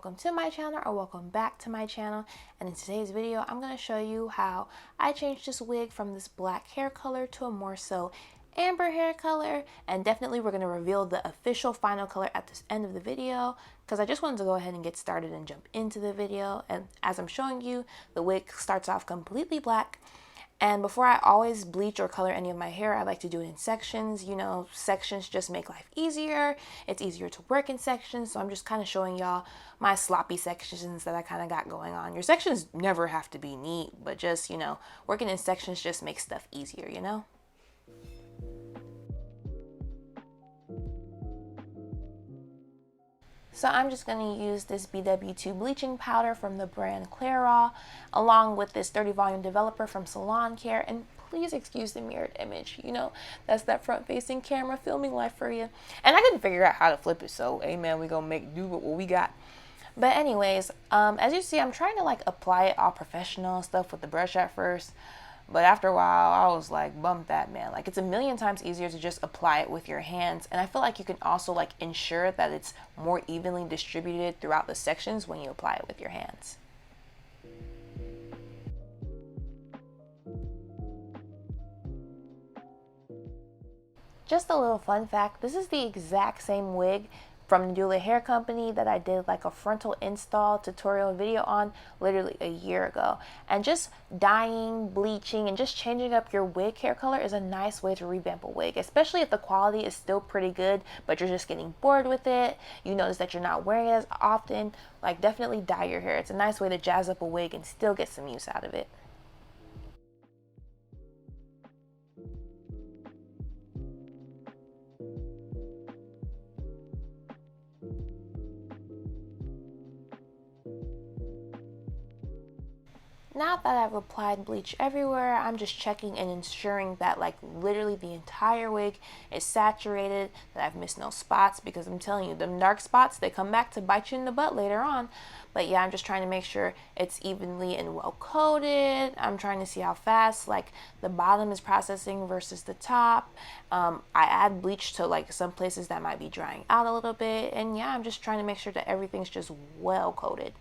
welcome to my channel or welcome back to my channel. And in today's video, I'm going to show you how I changed this wig from this black hair color to a more so amber hair color. And definitely we're going to reveal the official final color at the end of the video, because I just wanted to go ahead and get started and jump into the video. And as I'm showing you, the wig starts off completely black. And before I always bleach or color any of my hair, I like to do it in sections. You know, sections just make life easier. It's easier to work in sections. So I'm just kind of showing y'all my sloppy sections that I kind of got going on. Your sections never have to be neat, but just, you know, working in sections just makes stuff easier, you know? So I'm just going to use this BW2 bleaching powder from the brand Clairol, along with this 30 volume developer from Salon. And please excuse the mirrored image, you know, that's that front facing camera filming life for you. And I couldn't figure out how to flip it, so amen, we gonna make do with what we got. But anyways, as you see, I'm trying to like apply it all professional stuff with the brush at first. But after a while, I was like, bump that, man. Like, it's a million times easier to just apply it with your hands. And I feel like you can also like ensure that it's more evenly distributed throughout the sections when you apply it with your hands. Just a little fun fact, this is the exact same wig from the Dula Hair Company that I did like a frontal install tutorial video on literally a year ago. And just dyeing, bleaching, and just changing up your wig hair color is a nice way to revamp a wig, especially if the quality is still pretty good, but you're just getting bored with it. You notice that you're not wearing it as often. Like, definitely dye your hair. It's a nice way to jazz up a wig and still get some use out of it. Now that I've applied bleach everywhere, I'm just checking and ensuring that like literally the entire wig is saturated, that I've missed no spots, because I'm telling you, them dark spots, they come back to bite you in the butt later on. But yeah, I'm just trying to make sure it's evenly and well coated. I'm trying to see how fast like the bottom is processing versus the top. I add bleach to like some places that might be drying out a little bit. And yeah, I'm just trying to make sure that everything's just well coated.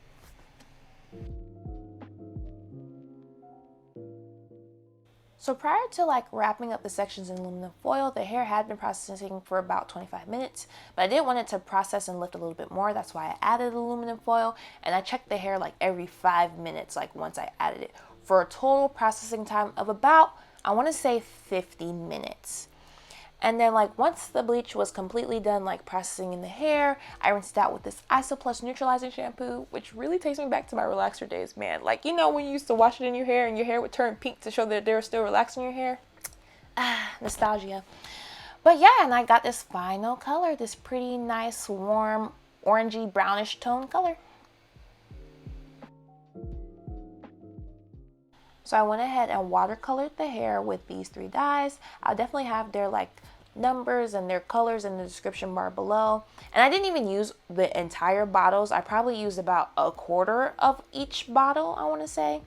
So prior to like wrapping up the sections in aluminum foil, the hair had been processing for about 25 minutes, but I did want it to process and lift a little bit more. That's why I added aluminum foil, and I checked the hair like every 5 minutes, like once I added it, for a total processing time of about, I want to say 50 minutes. And then like once the bleach was completely done like processing in the hair, I rinsed it out with this Isoplus Neutralizing shampoo, which really takes me back to my relaxer days, man. Like, you know, when you used to wash it in your hair and your hair would turn pink to show that they were still relaxing your hair? Ah, nostalgia. But yeah, and I got this final color, this pretty nice, warm, orangey, brownish tone color. So I went ahead and watercolored the hair with these 3 dyes. I'll definitely have their like numbers and their colors in the description bar below. And I didn't even use the entire bottles. I probably used about a quarter of each bottle, I want to say.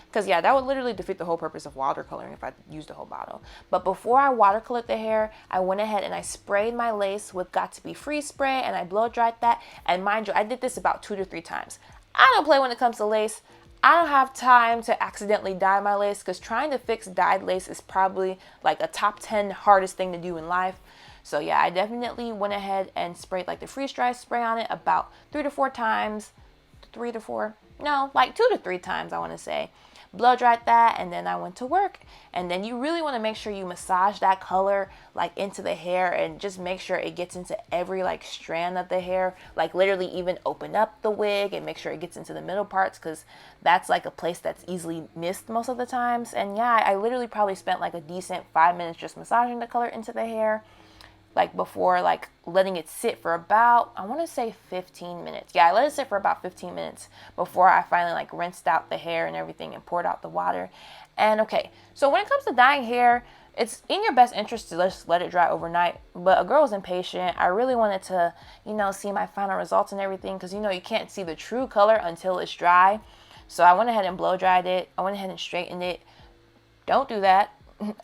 Because yeah, that would literally defeat the whole purpose of watercoloring if I used the whole bottle. But before I watercolored the hair, I went ahead and I sprayed my lace with Got To Be Free spray, and I blow dried that. And mind you, I did this about 2 to 3 times. I don't play when it comes to lace. I don't have time to accidentally dye my lace, because trying to fix dyed lace is probably like a top 10 hardest thing to do in life. So yeah, I definitely went ahead and sprayed like the freeze dry spray on it about 3 to 4 times. 3 to 4? No, like 2 to 3 times, I want to say. Blow dried that, and then I went to work. And then you really want to make sure you massage that color like into the hair, and just make sure it gets into every like strand of the hair, like literally even open up the wig and make sure it gets into the middle parts, because that's like a place that's easily missed most of the times. And yeah, I literally probably spent like a decent 5 minutes just massaging the color into the hair, like before like letting it sit for about, I want to say 15 minutes. Yeah, I let it sit for about 15 minutes before I finally like rinsed out the hair and everything and poured out the water. And okay, so when it comes to dyeing hair, it's in your best interest to just let it dry overnight. But a girl was impatient. I really wanted to, you know, see my final results and everything, because you know you can't see the true color until it's dry. So I went ahead and blow dried it. I went ahead and straightened it. Don't do that.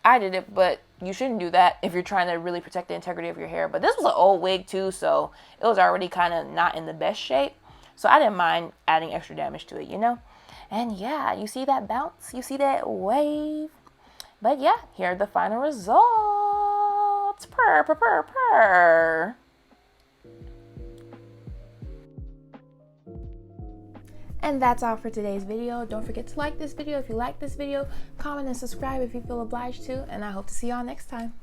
I did it, but you shouldn't do that if you're trying to really protect the integrity of your hair. But this was an old wig too, so it was already kind of not in the best shape. So I didn't mind adding extra damage to it, you know? And yeah, you see that bounce? You see that wave? But yeah, here are the final results. Purr, purr, purr, purr. And that's all for today's video. Don't forget to like this video if you like this video, comment and subscribe if you feel obliged to, and I hope to see y'all next time.